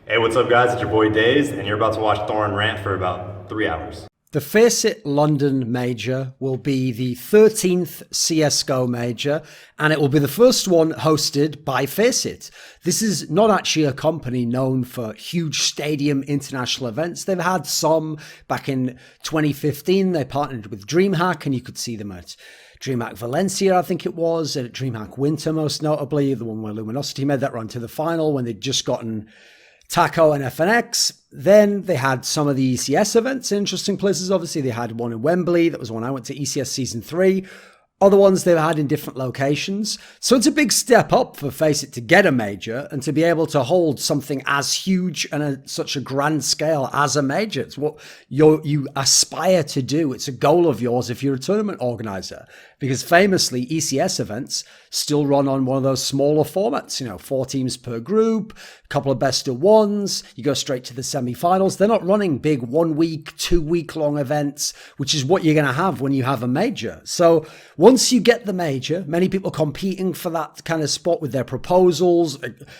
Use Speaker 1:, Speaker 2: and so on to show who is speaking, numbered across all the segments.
Speaker 1: Hey, what's up, guys? It's your boy Daze, and you're about to watch Thorin rant for about 3 hours.
Speaker 2: The FACEIT London Major will be the 13th CSGO Major, and it will be the first one hosted by FACEIT. This is not actually a company known for huge stadium international events. They've had some back in 2015. They partnered with DreamHack, and you could see them at DreamHack Valencia, I think it was, and at DreamHack Winter, most notably, the one where Luminosity made that run to the final when they'd just gotten Taco and FNX. Then they had some of the ECS events in interesting places. Obviously, they had one in Wembley. That was when I went to ECS Season 3. Other ones they've had in different locations. So it's a big step up for FACEIT to get a major and to be able to hold something as huge and such a grand scale as a major. It's what you aspire to do. It's a goal of yours if you're a tournament organizer. Because famously, ECS events still run on one of those smaller formats, 4 teams per group, a couple of best of ones, you go straight to the semi-finals. They're not running big 1 week, 2 week long events, which is what you're going to have when you have a major. So once you get the major, many people competing for that kind of spot with their proposals,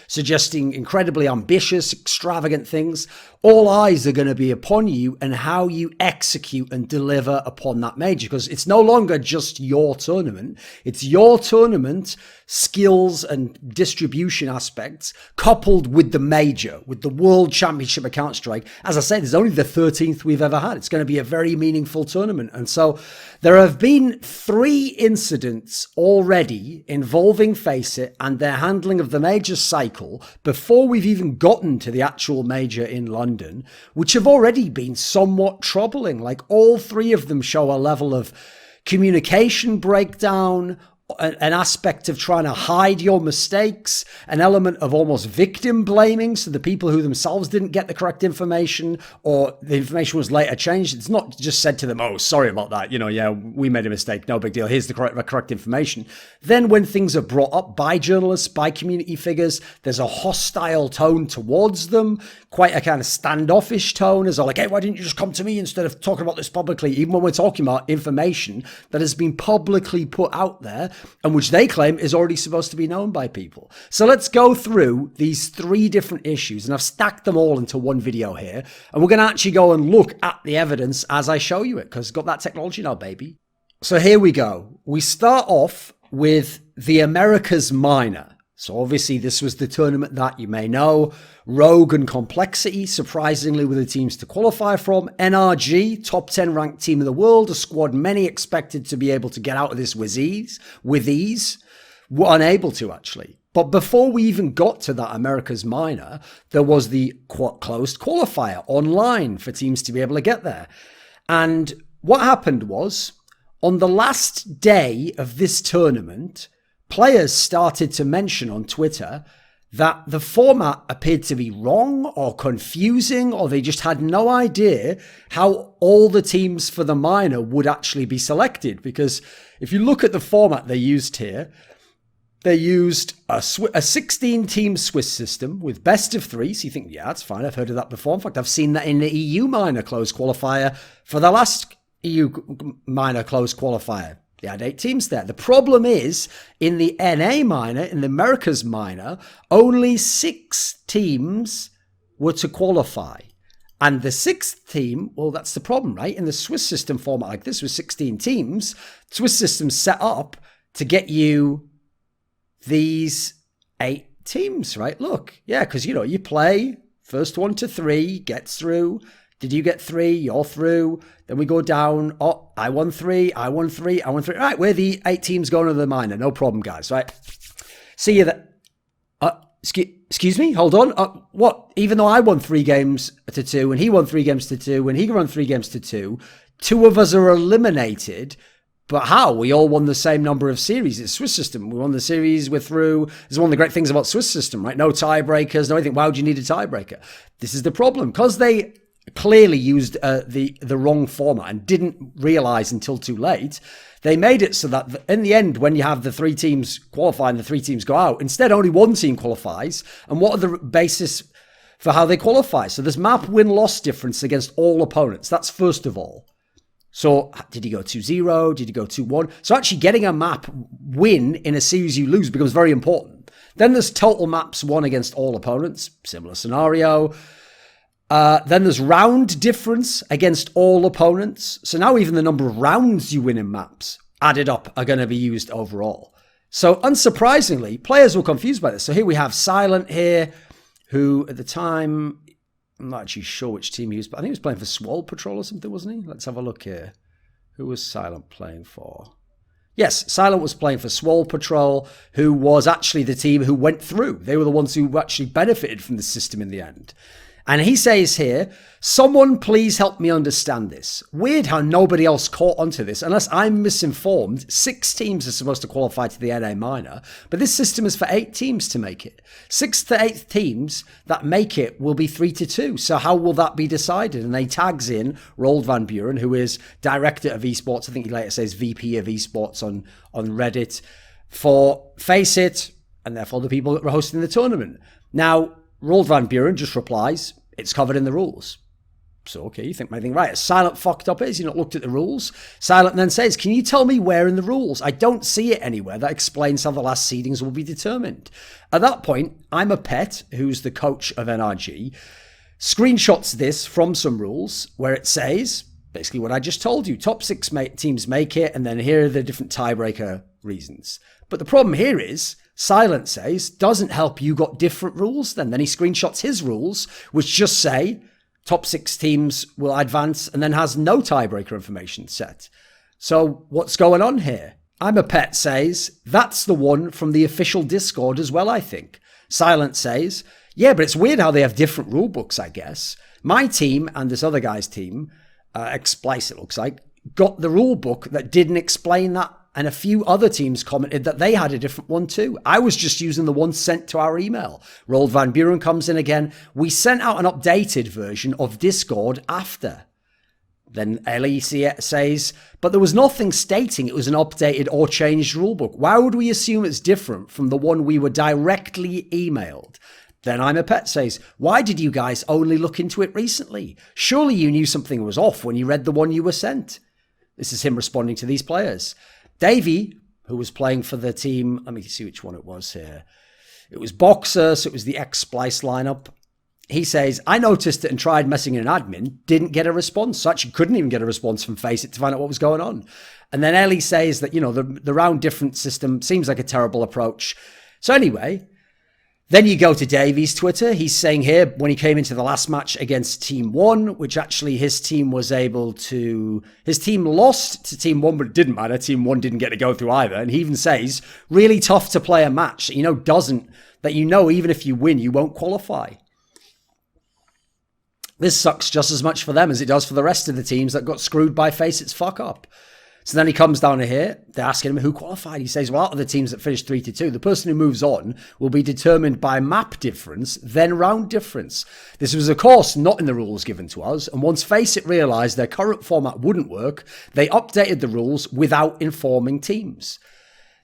Speaker 2: suggesting incredibly ambitious, extravagant things. All eyes are going to be upon you and how you execute and deliver upon that major, because it's no longer just your tournament. It's your tournament, skills and distribution aspects coupled with the major, with the World Championship at Counter-Strike. As I said, it's only the 13th we've ever had. It's going to be a very meaningful tournament. And so there have been 3 incidents already involving FACEIT and their handling of the major cycle before we've even gotten to the actual major in London, which have already been somewhat troubling. Like, all 3 of them show a level of communication breakdown, an aspect of trying to hide your mistakes, an element of almost victim blaming. So the people who themselves didn't get the correct information, or the information was later changed. It's not just said to them, oh, sorry about that. Yeah, we made a mistake. No big deal. Here's the correct information. Then when things are brought up by journalists, by community figures, there's a hostile tone towards them, quite a kind of standoffish tone, as like, hey, why didn't you just come to me instead of talking about this publicly? Even when we're talking about information that has been publicly put out there, and which they claim is already supposed to be known by people. So let's go through these 3 different issues, and I've stacked them all into one video here, and we're going to actually go and look at the evidence as I show you it, because I've got that technology now, baby. So here we go. We start off with the Americas Minor. So obviously this was the tournament that you may know. Rogue and Complexity, surprisingly, were the teams to qualify from. NRG, top 10 ranked team in the world, a squad many expected to be able to get out of this with ease, were unable to actually. But before we even got to that Americas Minor, there was the closed qualifier online for teams to be able to get there. And what happened was, on the last day of this tournament, players started to mention on Twitter that the format appeared to be wrong or confusing, or they just had no idea how all the teams for the minor would actually be selected. Because if you look at the format they used here, they used a 16-team Swiss system with best of 3. So you think, yeah, that's fine. I've heard of that before. In fact, I've seen that in the EU minor closed qualifier for the last EU minor closed qualifier. They had 8 teams there. The problem is, in the NA minor, in the Americas minor, only 6 teams were to qualify. And the 6th team, well, that's the problem, right? In the Swiss system format like this with 16 teams, Swiss system's set up to get you these 8 teams, right? Look, yeah, because, you play first 1 to 3, gets through. Did you get 3? You're through. Then we go down. Oh, I won 3. I won 3. I won 3. Right, we're the 8 teams going to the minor. No problem, guys. Right. See you there. Excuse me? Hold on. What? Even though I won 3 games to 2 and he won 3 games to 2 and he won 3 games to 2, 2 of us are eliminated. But how? We all won the same number of series. It's Swiss system. We won the series. We're through. This is one of the great things about Swiss system, right? No tiebreakers, no anything. Why would you need a tiebreaker? This is the problem. Because they clearly used the wrong format and didn't realize until too late, they made it so that in the end, when you have the 3 teams qualify and the 3 teams go out, instead only 1 team qualifies. And what are the basis for how they qualify? So there's map win-loss difference against all opponents. That's first of all. So did you go 2-0? Did you go 2-1? So actually getting a map win in a series you lose becomes very important. Then there's total maps won against all opponents. Similar scenario. Then there's round difference against all opponents. So now even the number of rounds you win in maps added up are going to be used overall. So unsurprisingly, players were confused by this. So here we have Silent here, who at the time, I'm not actually sure which team he was, but I think he was playing for Swole Patrol or something, wasn't he? Let's have a look here. Who was Silent playing for? Yes, Silent was playing for Swole Patrol, who was actually the team who went through. They were the ones who actually benefited from the system in the end. And he says here, someone please help me understand this. Weird how nobody else caught onto this. Unless I'm misinformed, 6 teams are supposed to qualify to the NA minor, but this system is for 8 teams to make it. 6th to 8th teams that make it will be 3-2. So how will that be decided? And they tags in Roald Van Buren, who is director of esports. I think he later says VP of esports on Reddit for FACEIT, and therefore the people that were hosting the tournament. Now, Roald Van Buren just replies, it's covered in the rules. So, okay, you think my thing right. Silent fucked up is, you not looked at the rules. Silent then says, can you tell me where in the rules? I don't see it anywhere that explains how the last seedings will be determined. At that point, I'm a pet, who's the coach of NRG, screenshots this from some rules where it says, basically what I just told you, top 6 teams make it, and then here are the different tiebreaker reasons. But the problem here is, Silent says, doesn't help you got different rules then. Then he screenshots his rules, which just say top 6 teams will advance and then has no tiebreaker information set. So what's going on here? I'm a pet says, that's the one from the official Discord as well, I think. Silent says, yeah, but it's weird how they have different rule books, I guess. My team and this other guy's team, Explice it looks like, got the rule book that didn't explain that. And a few other teams commented that they had a different one too. I was just using the one sent to our email. Roald Van Buren comes in again. We sent out an updated version of Discord after. Then Ellie says, but there was nothing stating it was an updated or changed rulebook. Why would we assume it's different from the one we were directly emailed? Then I'm a pet says, why did you guys only look into it recently? Surely you knew something was off when you read the one you were sent. This is him responding to these players. Davey, who was playing for the team, let me see which one it was here. It was Boxer, so it was the X-Splice lineup. He says, I noticed it and tried messing in an admin, didn't get a response. So actually couldn't even get a response from FACEIT to find out what was going on. And then Ellie says that, the round difference system seems like a terrible approach. So anyway, then you go to Davey's Twitter. He's saying here, when he came into the last match against Team 1, which actually his team was able to... His team lost to Team 1, but it didn't matter. Team 1 didn't get to go through either. And he even says, really tough to play a match that even if you win, you won't qualify. This sucks just as much for them as it does for the rest of the teams that got screwed by FACEIT's fuck up. So then he comes down to here. They're asking him who qualified. He says, well, out of the teams that finished 3-2, the person who moves on will be determined by map difference, then round difference. This was, of course, not in the rules given to us. And once FACEIT realized their current format wouldn't work, they updated the rules without informing teams.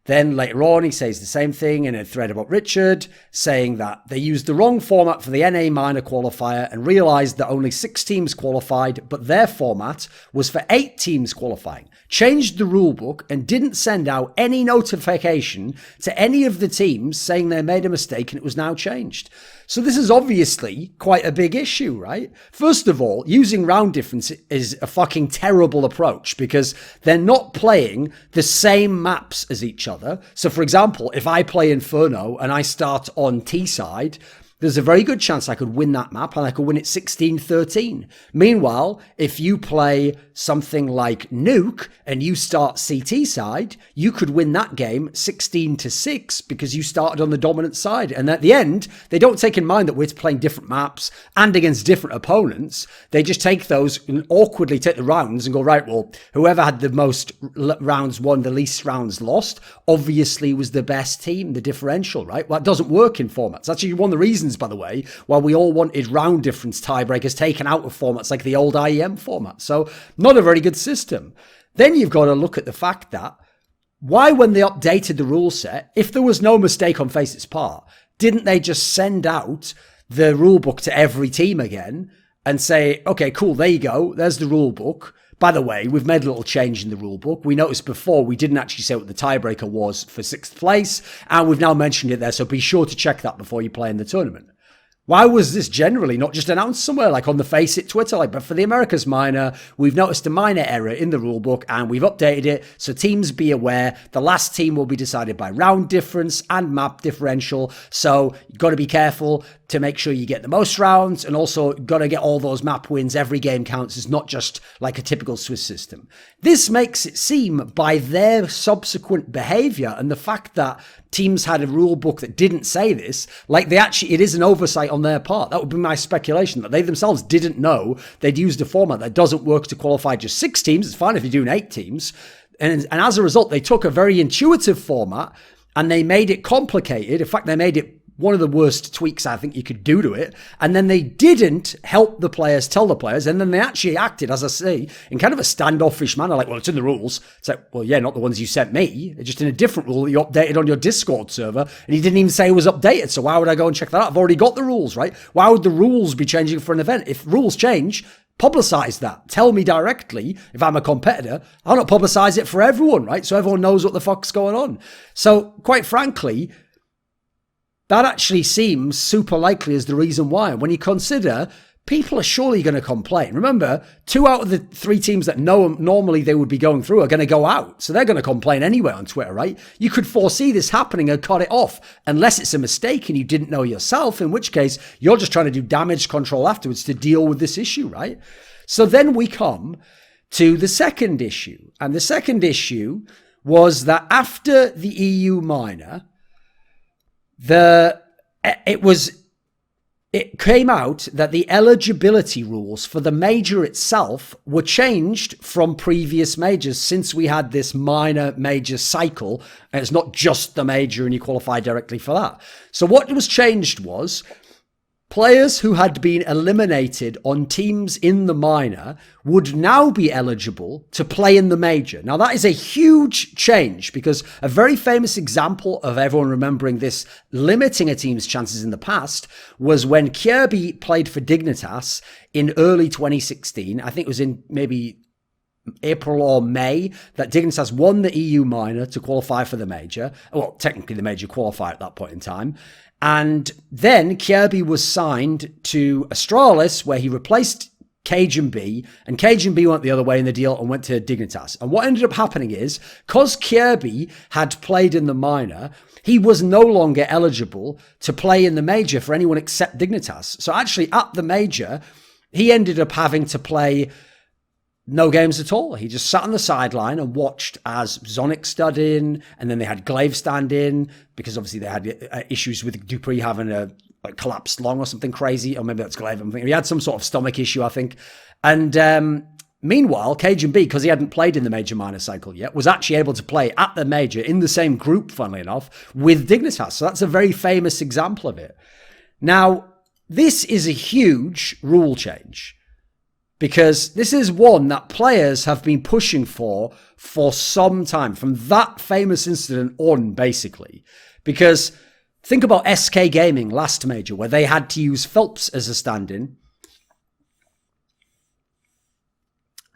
Speaker 2: Then later on, he says the same thing in a thread about Richard, saying that they used the wrong format for the NA minor qualifier and realized that only 6 teams qualified, but their format was for 8 teams qualifying. Changed the rulebook and didn't send out any notification to any of the teams saying they made a mistake and it was now changed. So this is obviously quite a big issue, right? First of all, using round difference is a fucking terrible approach because they're not playing the same maps as each other. So for example, if I play Inferno and I start on T side, there's a very good chance I could win that map and I could win it 16-13. Meanwhile, if you play something like Nuke and you start CT side, you could win that game 16-6 because you started on the dominant side. And at the end, they don't take in mind that we're playing different maps and against different opponents. They just take those and awkwardly take the rounds and go, right, well, whoever had the most rounds won, the least rounds lost, obviously was the best team, the differential, right? Well, that doesn't work in formats. Actually, one of the reasons, by the way, why we all wanted round difference tiebreakers taken out of formats like the old IEM format. So not a very good system. Then you've got to look at the fact that why, when they updated the rule set, if there was no mistake on FACEIT's part, didn't they just send out the rule book to every team again and say, okay, cool, there you go, there's the rule book. By the way, we've made a little change in the rule book. We noticed before we didn't actually say what the tiebreaker was for 6th place, and we've now mentioned it there, so be sure to check that before you play in the tournament. Why was this generally not just announced somewhere, like on the FACEIT Twitter? But for the Americas minor, we've noticed a minor error in the rulebook and we've updated it. So teams be aware, the last team will be decided by round difference and map differential. So you've got to be careful to make sure you get the most rounds, and also got to get all those map wins. Every game counts. It's not just like a typical Swiss system. This makes it seem, by their subsequent behavior and the fact that teams had a rule book that didn't say this, like it is an oversight on their part. That would be my speculation, that they themselves didn't know they'd used a format that doesn't work to qualify just 6 teams. It's fine if you're doing 8 teams. And as a result, they took a very intuitive format and they made it complicated. In fact, they made it one of the worst tweaks I think you could do to it. And then they didn't help the players, tell the players. And then they actually acted, as I say, in kind of a standoffish manner. Like, well, it's in the rules. It's like, well, yeah, not the ones you sent me. It's just in a different rule that you updated on your Discord server. And you didn't even say it was updated. So why would I go and check that out? I've already got the rules, right? Why would the rules be changing for an event? If rules change, publicize that. Tell me directly if I'm a competitor. I'll not publicize it for everyone, right? So everyone knows what the fuck's going on. So quite frankly, that actually seems super likely as the reason why. When you consider, people are surely going to complain. Remember, 2 out of the 3 teams that normally they would be going through are going to go out. So they're going to complain anyway on Twitter, right? You could foresee this happening and cut it off, unless it's a mistake and you didn't know yourself, in which case you're just trying to do damage control afterwards to deal with this issue, right? So then we come to the second issue. And the second issue was that after the EU minor, it came out that the eligibility rules for the major itself were changed from previous majors, since we had this minor major cycle, and it's not just the major and you qualify directly for that. So what was changed was players who had been eliminated on teams in the minor would now be eligible to play in the major. Now, that is a huge change, because a very famous example of everyone remembering this limiting a team's chances in the past was when Kirby played for Dignitas in early 2016. I think it was in maybe April or May that Dignitas won the EU minor to qualify for the major. Well, technically the major qualifier at that point in time. And then Kirby was signed to Astralis, where he replaced Cajun B, and Cajun B went the other way in the deal and went to Dignitas. And what ended up happening is, because Kirby had played in the minor, he was no longer eligible to play in the major for anyone except Dignitas. So actually at the major, he ended up having to play no games at all. He just sat on the sideline and watched as Zonic stood in, and then they had Glaive stand in, because obviously they had issues with Dupree having a collapsed lung or something crazy, or maybe that's Glaive. I'm thinking he had some sort of stomach issue, I think. And meanwhile, Cajun B, because he hadn't played in the major minor cycle yet, was actually able to play at the major in the same group, funnily enough, with Dignitas. So that's a very famous example of it. Now, this is a huge rule change, because this is one that players have been pushing for some time, from that famous incident on, basically. Because think about SK Gaming last major, where they had to use Phelps as a stand-in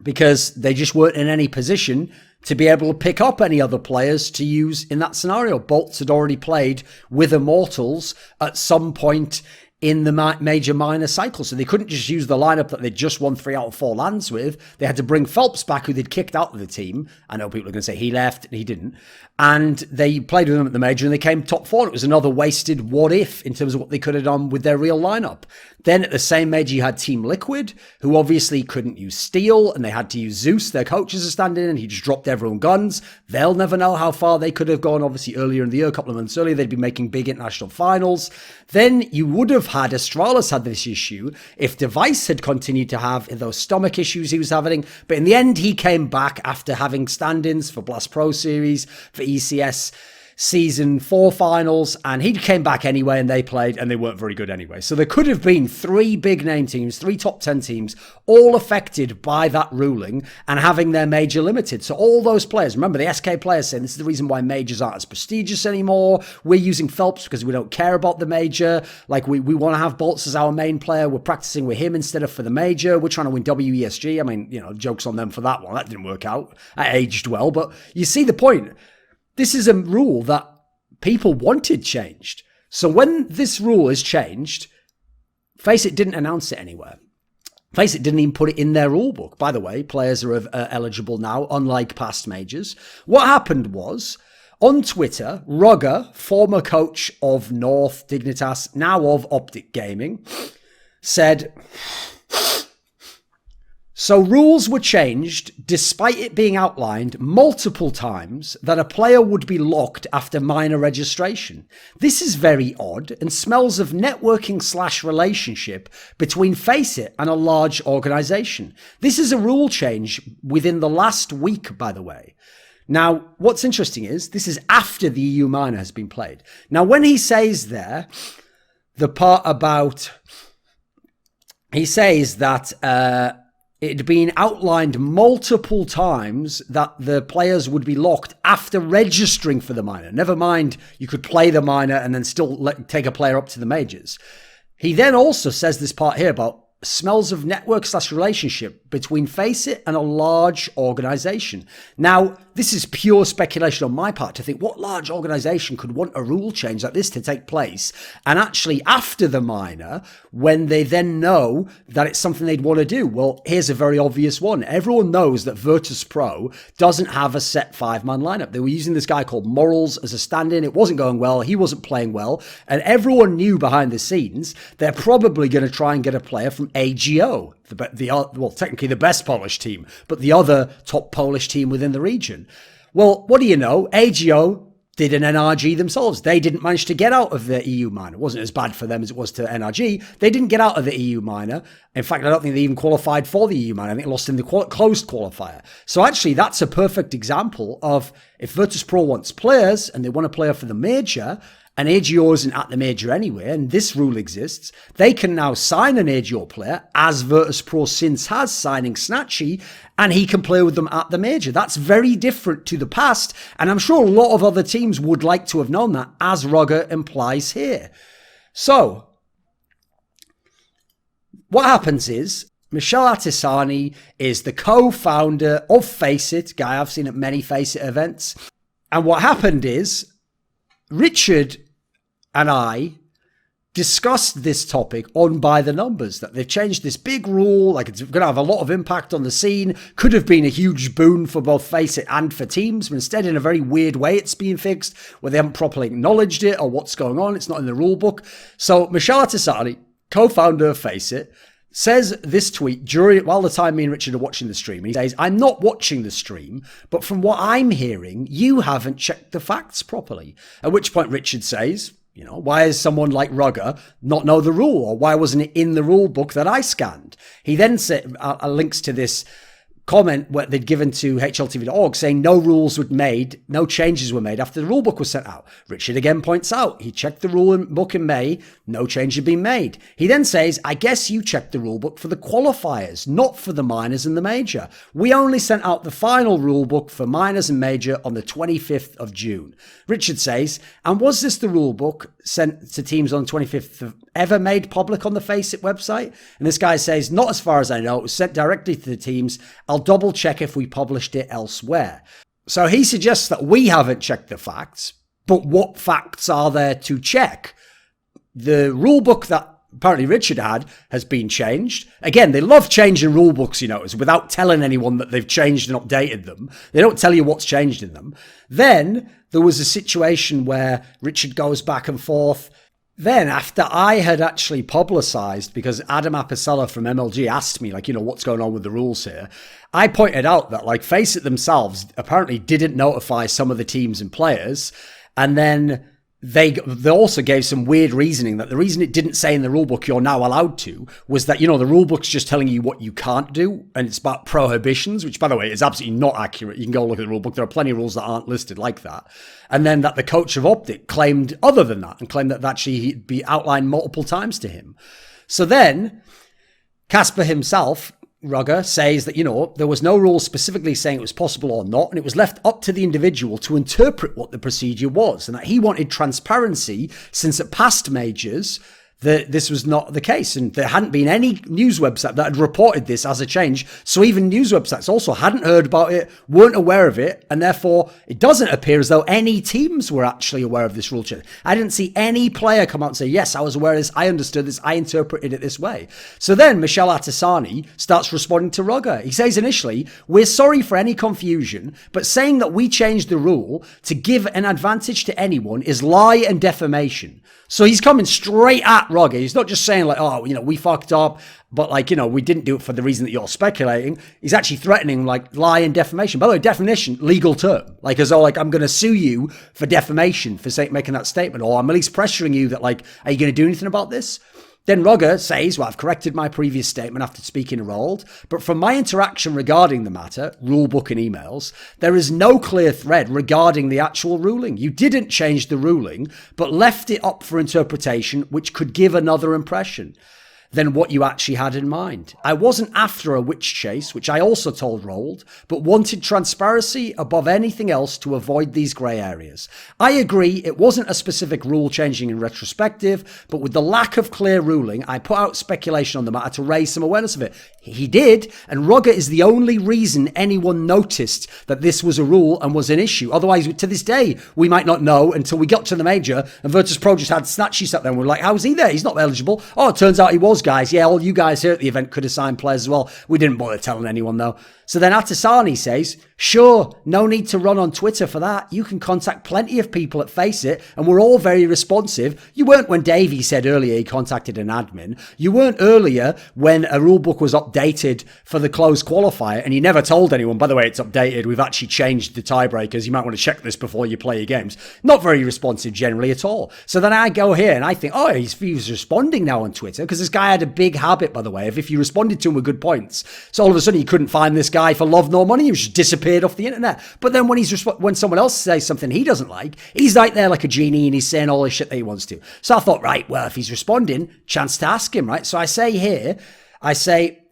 Speaker 2: because they just weren't in any position to be able to pick up any other players to use in that scenario. Bolts had already played with Immortals at some point in the major minor cycle. So they couldn't just use the lineup that they'd just won 3 out of 4 lands with. They had to bring Phelps back, who they'd kicked out of the team. I know people are going to say he left, and he didn't. And they played with them at the major and they came top 4. It was another wasted what if in terms of what they could have done with their real lineup. Then at the same major, you had Team Liquid, who obviously couldn't use Steel, and they had to use Zeus, their coach, as a stand-in, and he just dropped everyone guns. They'll never know how far they could have gone. Obviously, earlier in the year, a couple of months earlier, they'd be making big international finals. Then you would have had Astralis had this issue if Device had continued to have those stomach issues he was having. But in the end, he came back after having stand-ins for Blast Pro Series, for ECS. Season 4 finals, and he came back anyway, and they played, and they weren't very good anyway. So there could have been 3 big name teams, 3 top 10 teams, all affected by that ruling and having their major limited. So all those players, remember the SK players saying this is the reason why majors aren't as prestigious anymore. We're using Phelps because we don't care about the major. Like we want to have Bolts as our main player. We're practicing with him instead of for the major. We're trying to win WESG. I mean, jokes on them for that one. That didn't work out. That aged well, but you see the point. This is a rule that people wanted changed. So when this rule is changed, FACEIT didn't announce it anywhere. FACEIT didn't even put it in their rule book. By the way, players are eligible now, unlike past majors. What happened was, on Twitter, Rugger, former coach of North Dignitas, now of Optic Gaming, said, so rules were changed despite it being outlined multiple times that a player would be locked after minor registration. This is very odd and smells of networking/relationship between FACEIT and a large organization. This is a rule change within the last week, by the way. Now, what's interesting is this is after the EU minor has been played. Now, when he says there, the part about, he says that, it had been outlined multiple times that the players would be locked after registering for the minor. Never mind, you could play the minor and then still take a player up to the majors. He then also says this part here about smells of network/relationship between FACEIT and a large organization. Now, this is pure speculation on my part to think what large organization could want a rule change like this to take place. And actually after the minor, when they then know that it's something they'd want to do. Well, here's a very obvious one. Everyone knows that Virtus.pro doesn't have a set 5-man lineup. They were using this guy called Morals as a stand-in. It wasn't going well. He wasn't playing well. And everyone knew behind the scenes they're probably going to try and get a player from AGO, technically the best Polish team, but the other top Polish team within the region. Well, what do you know? AGO did an NRG themselves. They didn't manage to get out of the EU minor. It wasn't as bad for them as it was to NRG. They didn't get out of the EU minor. In fact, I don't think they even qualified for the EU minor. I think they lost in the closed qualifier. So actually, that's a perfect example of if Virtus.pro wants players and they want a player for the major, and AGO isn't at the major anyway, and this rule exists, they can now sign an AGO player, as Virtus.pro since has, signing Snatchy, and he can play with them at the major. That's very different to the past, and I'm sure a lot of other teams would like to have known that, as Rugger implies here. So, what happens is, Michel Artisani is the co-founder of FACEIT, guy I've seen at many FACEIT events, and what happened is, Richard and I discussed this topic on By the Numbers, that they've changed this big rule, like it's going to have a lot of impact on the scene, could have been a huge boon for both FACEIT and for teams, but instead in a very weird way it's being fixed, where they haven't properly acknowledged it or what's going on, it's not in the rule book. So Michel Artisani, co-founder of FACEIT, says this tweet while the time me and Richard are watching the stream. He says, I'm not watching the stream, but from what I'm hearing, you haven't checked the facts properly. At which point Richard says, why does someone like Rugger not know the rule? Or why wasn't it in the rule book that I scanned? He then links to this comment what they'd given to hltv.org saying no changes were made after the rule book was sent out. Richard again points out he checked the rule book in May, no change had been made. He then says, I guess you checked the rule book for the qualifiers, not for the minors and the major. We only sent out the final rule book for minors and major on the 25th of June. Richard says, and was this the rule book sent to teams on the 25th ever made public on the FACEIT website? And this guy says, not as far as I know, it was sent directly to the teams. I'll double check if we published it elsewhere. So he suggests that we haven't checked the facts, but what facts are there to check? The rule book that apparently Richard had has been changed. Again, they love changing rule books, without telling anyone that they've changed and updated them. They don't tell you what's changed in them. Then there was a situation where Richard goes back and forth. Then, after I had actually publicized, because Adam Apicella from MLG asked me, what's going on with the rules here, I pointed out that, FACEIT themselves apparently didn't notify some of the teams and players, and then they also gave some weird reasoning that the reason it didn't say in the rulebook you're now allowed to was that, the rulebook's just telling you what you can't do, and it's about prohibitions, which, by the way, is absolutely not accurate. You can go look at the rulebook. There are plenty of rules that aren't listed like that. And then that the coach of Optic claimed other than that, and claimed that actually he'd be outlined multiple times to him. So then Casper himself, Rugger, says that, there was no rule specifically saying it was possible or not, and it was left up to the individual to interpret what the procedure was, and that he wanted transparency since at past majors this was not the case, and there hadn't been any news website that had reported this as a change. So even news websites also hadn't heard about it, weren't aware of it, and therefore it doesn't appear as though any teams were actually aware of this rule change. I didn't see any player come out and say, yes, I was aware of this, I understood this, I interpreted it this way. So then Michel Artisani starts responding to Rugger. He says initially, we're sorry for any confusion, but saying that we changed the rule to give an advantage to anyone is lie and defamation. So he's coming straight at Rugger. He's not just saying we fucked up, but we didn't do it for the reason that you're speculating. He's actually threatening lie and defamation. By the way, defamation, legal term. As though I'm going to sue you for defamation for making that statement, or I'm at least pressuring you that are you going to do anything about this? Then Rugger says, well, I've corrected my previous statement after speaking to Roald, but from my interaction regarding the matter, rulebook and emails, there is no clear thread regarding the actual ruling. You didn't change the ruling, but left it up for interpretation, which could give another impression than what you actually had in mind. I wasn't after a witch chase, which I also told Roald, but wanted transparency above anything else to avoid these grey areas. I agree it wasn't a specific rule changing in retrospective, but with the lack of clear ruling, I put out speculation on the matter to raise some awareness of it. He did, and Rugger is the only reason anyone noticed that this was a rule and was an issue. Otherwise, to this day, we might not know until we got to the major, and Virtus.pro just had Snatchy sat there and we're like, how was he there? He's not eligible. Oh, it turns out he was, guys. Yeah, all you guys here at the event could assign players as well. We didn't bother telling anyone, though. So then Artisani says, sure, no need to run on Twitter for that. You can contact plenty of people at FACEIT, and we're all very responsive. You weren't when Davey said earlier he contacted an admin. You weren't earlier when a rulebook was updated for the closed qualifier, and you never told anyone, by the way, it's updated. We've actually changed the tiebreakers. You might want to check this before you play your games. Not very responsive generally at all. So then I go here and I think, oh, he's responding now on Twitter, because this guy had a big habit, by the way, of if you responded to him with good points, so all of a sudden you couldn't find this guy for love nor money. He just disappeared off the internet. But then when someone else says something he doesn't like, he's right there like a genie and he's saying all the shit that he wants to. So I thought, right, well, if he's responding, chance to ask him, right? So I say here,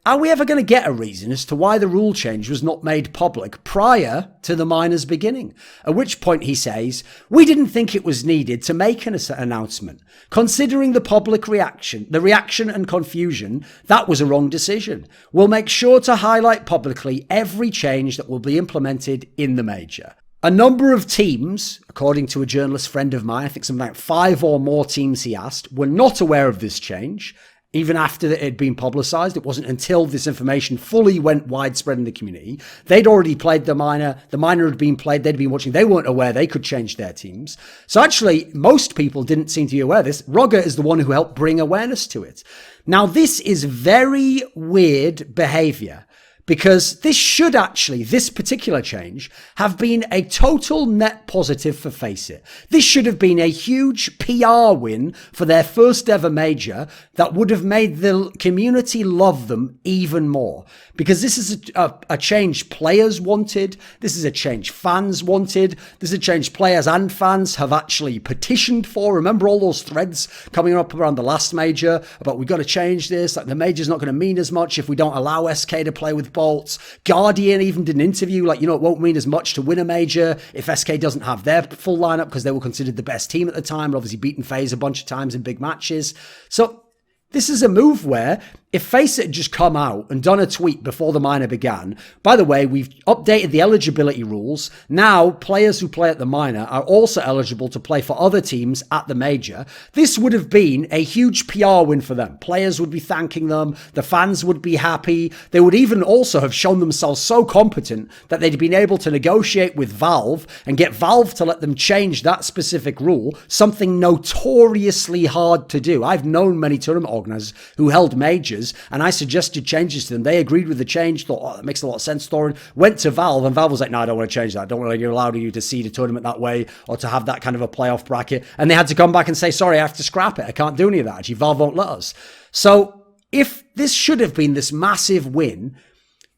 Speaker 2: are we ever going to get a reason as to why the rule change was not made public prior to the minors beginning? At which point he says, we didn't think it was needed to make an announcement. Considering the public reaction, and confusion, that was a wrong decision. We'll make sure to highlight publicly every change that will be implemented in the major. A number of teams, according to a journalist friend of mine, I think something like 5 or more teams he asked, were not aware of this change. Even after it had been publicised, it wasn't until this information fully went widespread in the community. They'd already played the minor had been played, they'd been watching, they weren't aware they could change their teams. So actually, most people didn't seem to be aware of this. Rugger is the one who helped bring awareness to it. Now, this is very weird behaviour, because this particular change, have been a total net positive for FACEIT. This should have been a huge PR win for their first ever major that would have made the community love them even more. Because this is a change players wanted. This is a change fans wanted. This is a change players and fans have actually petitioned for. Remember all those threads coming up around the last major about we've got to change this, like the major's not going to mean as much if we don't allow SK to play with bolts. Guardian even did an interview it won't mean as much to win a major if SK doesn't have their full lineup because they were considered the best team at the time, but obviously beaten FaZe a bunch of times in big matches. So this is a move where if FACEIT had just come out and done a tweet before the minor began, by the way, we've updated the eligibility rules. Now, players who play at the minor are also eligible to play for other teams at the major. This would have been a huge PR win for them. Players would be thanking them. The fans would be happy. They would even also have shown themselves so competent that they'd been able to negotiate with Valve and get Valve to let them change that specific rule, something notoriously hard to do. I've known many tournament organizers who held majors changes, and I suggested changes to them. They agreed with the change, thought, oh, that makes a lot of sense, Thorin. Went to Valve, and Valve was like, no, I don't want to change that. I don't want to allow you to seed a tournament that way or to have that kind of a playoff bracket. And they had to come back and say, sorry, I have to scrap it. I can't do any of that. Actually, Valve won't let us. So if this should have been this massive win,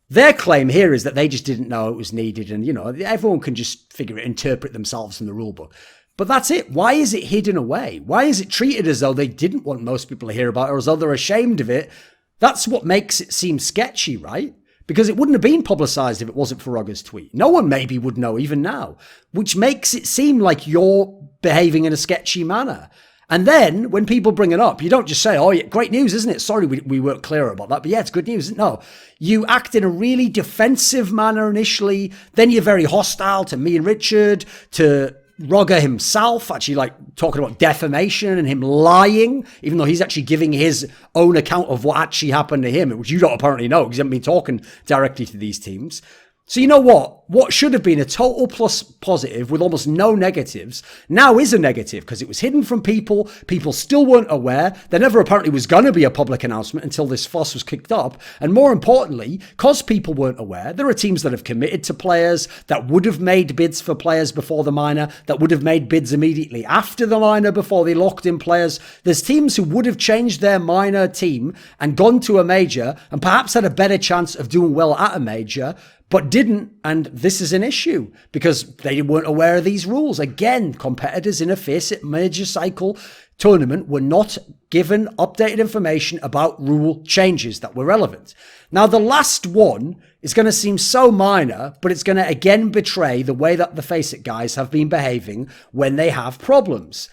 Speaker 2: their claim here is that they just didn't know it was needed. And, you know, everyone can just interpret themselves from the rule book. But that's it. Why is it hidden away? Why is it treated as though they didn't want most people to hear about it or as though they're ashamed of it? That's what makes it seem sketchy, right? Because it wouldn't have been publicized if it wasn't for Rugger's tweet. No one maybe would know even now, which makes it seem like you're behaving in a sketchy manner. And then when people bring it up, you don't just say, oh, yeah, great news, isn't it? Sorry, we weren't clear about that. But yeah, it's good news. No, you act in a really defensive manner initially. Then you're very hostile to me and Richard, to Rugger himself, actually like talking about defamation and him lying, even though he's actually giving his own account of what actually happened to him, which you don't apparently know because you haven't been talking directly to these teams. So you know what? What should have been a total plus positive with almost no negatives now is a negative because it was hidden from people. People still weren't aware. There never apparently was going to be a public announcement until this fuss was kicked up. And more importantly, because people weren't aware, there are teams that have committed to players, that would have made bids for players before the minor, that would have made bids immediately after the minor before they locked in players. There's teams who would have changed their minor team and gone to a major and perhaps had a better chance of doing well at a major, but didn't, and this is an issue because they weren't aware of these rules. Again, competitors in a FACEIT major cycle tournament were not given updated information about rule changes that were relevant. Now, the last one is going to seem so minor, but it's going to again betray the way that the FACEIT guys have been behaving when they have problems.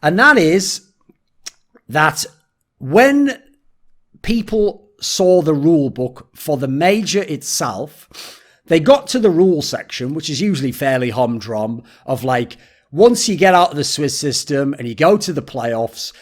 Speaker 2: And that is that when people saw the rule book for the major itself, they got to the rule section, which is usually fairly humdrum, of like, once you get out of the Swiss system and you go to the playoffs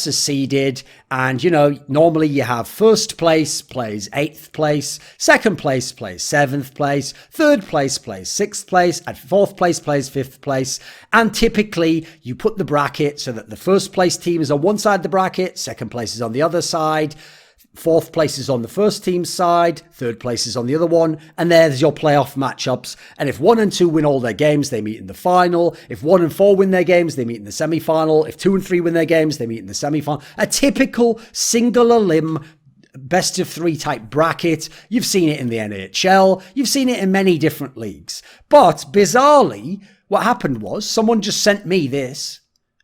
Speaker 2: are seeded, and, you know, normally you have first place plays 8th place, second place plays 7th place, third place plays 6th place, and fourth place plays 5th place. And typically you put the bracket so that the first place team is on one side of the bracket, second place is on the other side, fourth place is on the first team's side, third place is on the other one, and there's your playoff matchups. And if 1 and 2 win all their games, they meet in the final. If 1 and 4 win their games, they meet in the semi-final. If 2 and 3 win their games, they meet in the semi-final. A typical singular limb best of 3 type bracket. You've seen it in the NHL. You've seen it in many different leagues. But bizarrely, what happened was someone just sent me this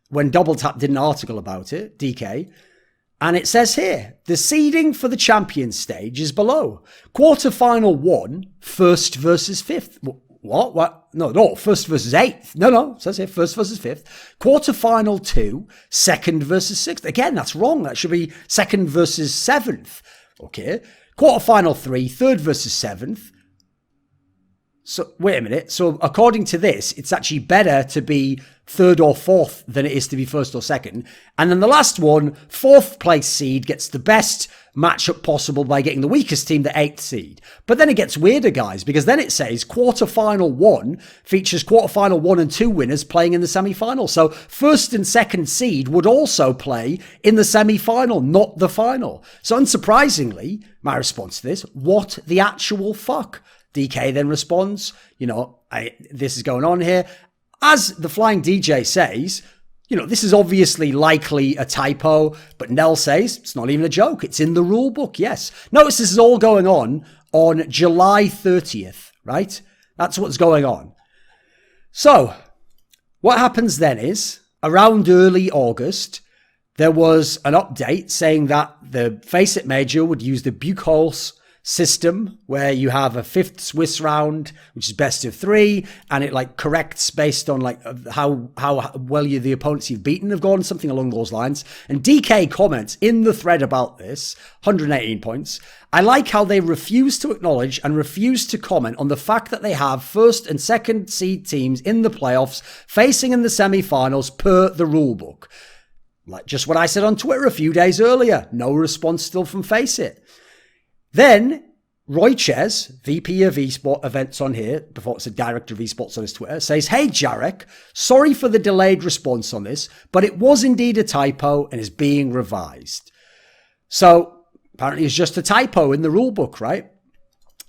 Speaker 2: when Double Tap did an article about it, DK. And it says here, the seeding for the Champions stage is below. Quarterfinal 1, first versus 5th. What? No, first versus 8th. No, it says here, first versus 5th. Quarterfinal 2, second versus 6th. Again, that's wrong. That should be second versus 7th. Okay. Quarterfinal 3, third versus 7th. So, wait a minute. So, according to this, it's actually better to be third or fourth than it is to be first or second. And then the last one, fourth place seed gets the best matchup possible by getting the weakest team, the 8th seed. But then it gets weirder, guys, because then it says quarterfinal 1 features quarterfinal 1 and 2 winners playing in the semi-final. So, first and second seed would also play in the semi-final, not the final. So, unsurprisingly, my response to this, what the actual fuck? DK then responds, you know, this is going on here. As the Flying DJ says, you know, this is obviously likely a typo, but Nell says it's not even a joke. It's in the rule book, yes. Notice this is all going on July 30th, right? That's what's going on. So, what happens then is, around early August, there was an update saying that the FACEIT Major would use the Buchholz system where you have a 5th Swiss round, which is best of 3, and it like corrects based on like how well the opponents you've beaten have gone, something along those lines. And DK comments in the thread about this, 118 points. I like how they refuse to acknowledge and refuse to comment on the fact that they have first and second seed teams in the playoffs facing in the semi-finals per the rule book. Like just what I said on Twitter a few days earlier. No response still from FACEIT. Then, Roy Ches, VP of Esport events on here, before it's a director of esports on his Twitter, says, hey, Jarek, sorry for the delayed response on this, but it was indeed a typo and is being revised. So, Apparently it's just a typo in the rule book, right?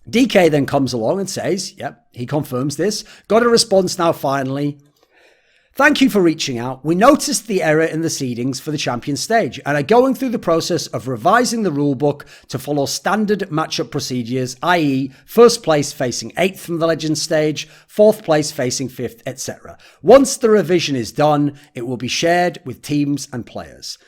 Speaker 2: DK then comes along and says, yep, he confirms this. Got a response now finally. Thank you for reaching out. We noticed the error in the seedings for the champion stage and are going through the process of revising the rulebook to follow standard matchup procedures, i.e. first place facing 8th from the legend stage, 4th place facing 5th, etc. Once the revision is done, it will be shared with teams and players.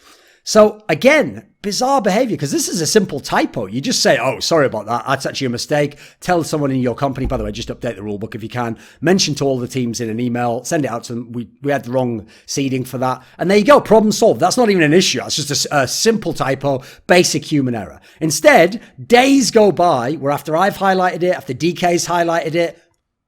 Speaker 2: So again, bizarre behavior, because this is a simple typo. You just say, oh, sorry about that. That's actually a mistake. Tell someone in your company, by the way, just update the rulebook if you can. Mention to all the teams in an email, send it out to them. We had the wrong seeding for that. And there you go, problem solved. That's not even an issue. That's just a simple typo, basic human error. Instead, days go by where after I've highlighted it, after DK's highlighted it,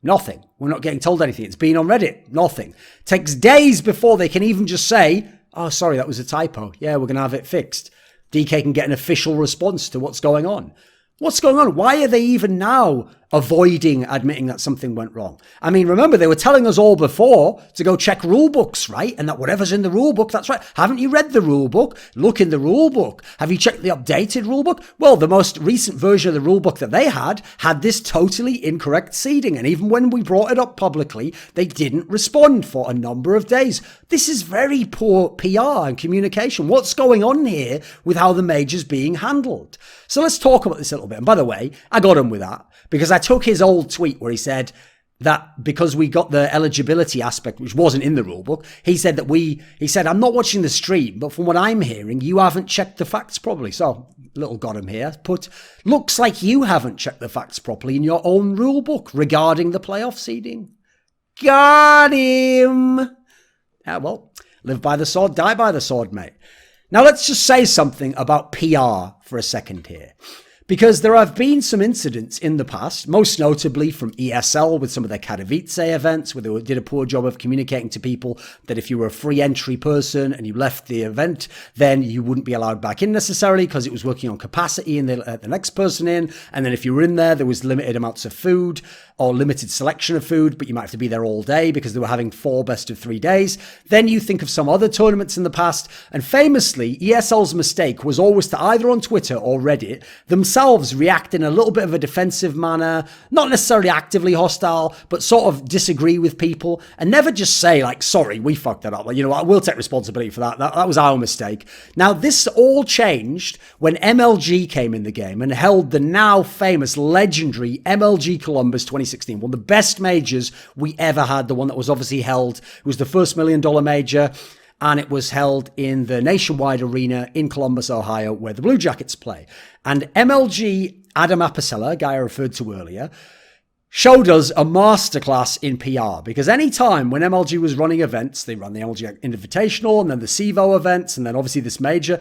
Speaker 2: nothing. We're not getting told anything. It's been on Reddit, nothing. Takes days before they can even just say, oh, sorry, that was a typo. Yeah, we're going to have it fixed. DK can get an official response to what's going on. What's going on? Why are they even now avoiding admitting that something went wrong? I mean, remember, they were telling us all before to go check rule books, right? And that whatever's in the rule book, that's right. Haven't you read the rule book? Look in the rule book. Have you checked the updated rule book? Well, the most recent version of the rule book that they had this totally incorrect seeding. And even when we brought it up publicly, they didn't respond for a number of days. This is very poor PR and communication. What's going on here with how the major's being handled? So let's talk about this a little bit. And by the way, I got him with that because I took his old tweet where he said that because we got the eligibility aspect, which wasn't in the rulebook, he said I'm not watching the stream, but from what I'm hearing, you haven't checked the facts properly. So little got him here. Looks like you haven't checked the facts properly in your own rulebook regarding the playoff seeding. Got him. Yeah, well, live by the sword, die by the sword, mate. Now let's just say something about PR for a second here. Because there have been some incidents in the past, most notably from ESL with some of their Katowice events, where they did a poor job of communicating to people that if you were a free entry person and you left the event, then you wouldn't be allowed back in necessarily because it was working on capacity and the next person in. And then if you were in there was limited amounts of food or limited selection of food, but you might have to be there all day because they were having 4 best of 3 days. Then you think of some other tournaments in the past, and famously, ESL's mistake was always to either on Twitter or Reddit themselves react in a little bit of a defensive manner, not necessarily actively hostile, but sort of disagree with people, and never just say like, sorry, we fucked that up. Like, you know what, we'll take responsibility for that. That was our mistake. Now, this all changed when MLG came in the game and held the now famous legendary MLG Columbus 2016, one of the best majors we ever had, the one that was obviously held. It was the first $1 million major, and it was held in the Nationwide Arena in Columbus, Ohio, where the Blue Jackets play. And MLG Adam Apicella, a guy I referred to earlier, showed us a masterclass in PR, because anytime when MLG was running events, they run the MLG Invitational and then the CEVO events and then obviously this major.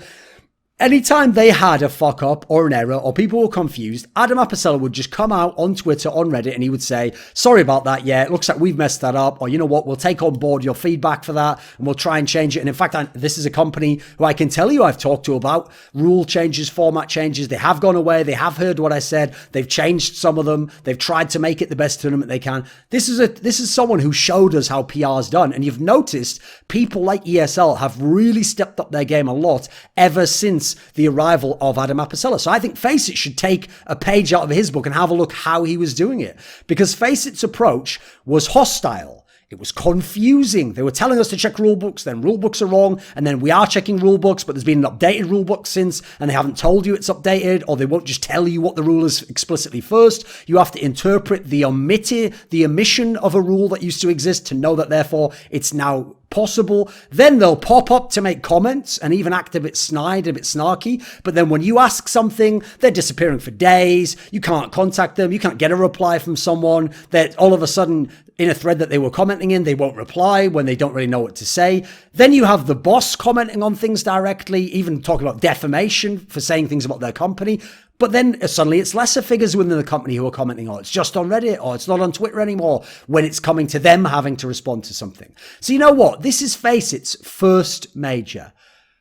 Speaker 2: Anytime they had a fuck up or an error or people were confused, Adam Apicella would just come out on Twitter, on Reddit, and he would say, sorry about that, yeah, it looks like we've messed that up, or you know what, we'll take on board your feedback for that, and we'll try and change it. And in fact, this is a company who I can tell you I've talked to about rule changes, format changes. They have gone away, they have heard what I said, they've changed some of them, they've tried to make it the best tournament they can. This is someone who showed us how PR is done, and you've noticed people like ESL have really stepped up their game a lot ever since the arrival of Adam Apicella. So I think FACEIT should take a page out of his book and have a look how he was doing it. Because FACEIT's approach was hostile. It was confusing. They were telling us to check rule books, then rule books are wrong, and then we are checking rule books, but there's been an updated rule book since, and they haven't told you it's updated, or they won't just tell you what the rule is explicitly first. You have to interpret the omission of a rule that used to exist to know that therefore it's now possible. Then they'll pop up to make comments and even act a bit snide, a bit snarky. But then when you ask something, they're disappearing for days. You can't contact them. You can't get a reply from someone. That all of a sudden in a thread that they were commenting in, they won't reply when they don't really know what to say. Then you have the boss commenting on things directly, even talking about defamation for saying things about their company. But then suddenly it's lesser figures within the company who are commenting, oh, it's just on Reddit, or it's not on Twitter anymore, when it's coming to them having to respond to something. So you know what? This is FACEIT's first major.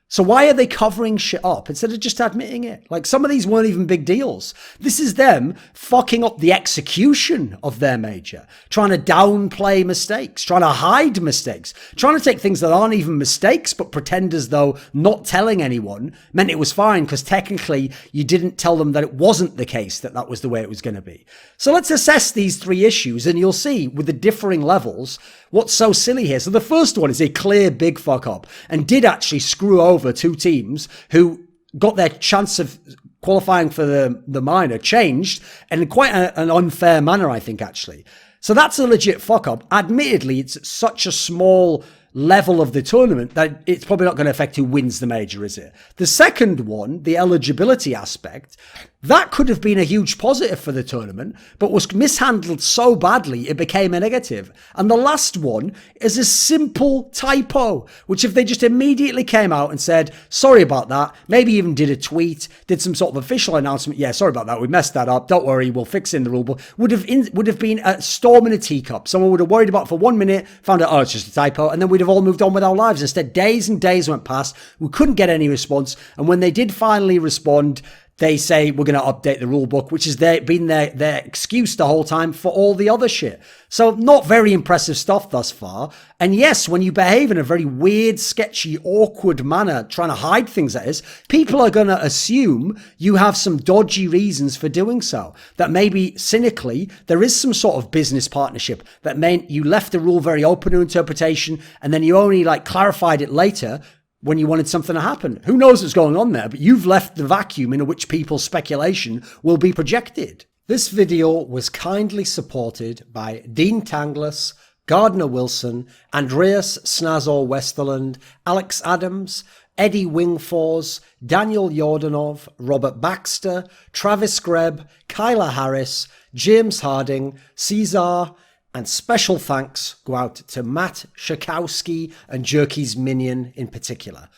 Speaker 2: So why are they covering shit up instead of just admitting it? Like, some of these weren't even big deals. This is them fucking up the execution of their major, trying to downplay mistakes, trying to hide mistakes, trying to take things that aren't even mistakes, but pretend as though not telling anyone meant it was fine, because technically you didn't tell them that it wasn't the case, that that was the way it was going to be. So let's assess these three issues, and you'll see with the differing levels what's so silly here. So the first one is a clear big fuck up and did actually screw over two teams who got their chance of qualifying for the minor changed in quite an unfair manner, I think, actually. So that's a legit fuck up. Admittedly, it's such a small level of the tournament that it's probably not going to affect who wins the major, is it? The second one, the eligibility aspect, that could have been a huge positive for the tournament, but was mishandled so badly it became a negative. And the last one is a simple typo, which if they just immediately came out and said, sorry about that, maybe even did a tweet, did some sort of official announcement, yeah, sorry about that, we messed that up, don't worry, we'll fix it in the rulebook, would have been a storm in a teacup. Someone would have worried about it for 1 minute, found out, oh, it's just a typo, and then we'd have all moved on with our lives. Instead, days and days went past, we couldn't get any response, and when they did finally respond, they say, we're going to update the rule book, which has been their excuse the whole time for all the other shit. So not very impressive stuff thus far. And yes, when you behave in a very weird, sketchy, awkward manner, trying to hide things that is, people are going to assume you have some dodgy reasons for doing so. That maybe cynically, there is some sort of business partnership that meant you left the rule very open to interpretation and then you only clarified it later when you wanted something to happen. Who knows what's going on there, but you've left the vacuum in which people's speculation will be projected. This video was kindly supported by Dean Tanglis, Gardner Wilson, Andreas Snazore Westerlund, Alex Adams, Eddie Wingfors, Daniel Yordanov, Robert Baxter, Travis Greb, Kyla Harris, James Harding, Caesar, and special thanks go out to Matt Shakowski and Jerky's Minion in particular.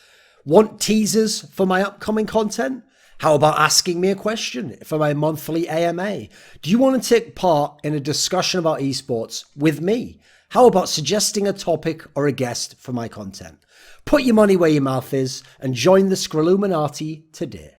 Speaker 2: Want teasers for my upcoming content? How about asking me a question for my monthly AMA? Do you want to take part in a discussion about esports with me? How about suggesting a topic or a guest for my content? Put your money where your mouth is and join the Scrilluminati today.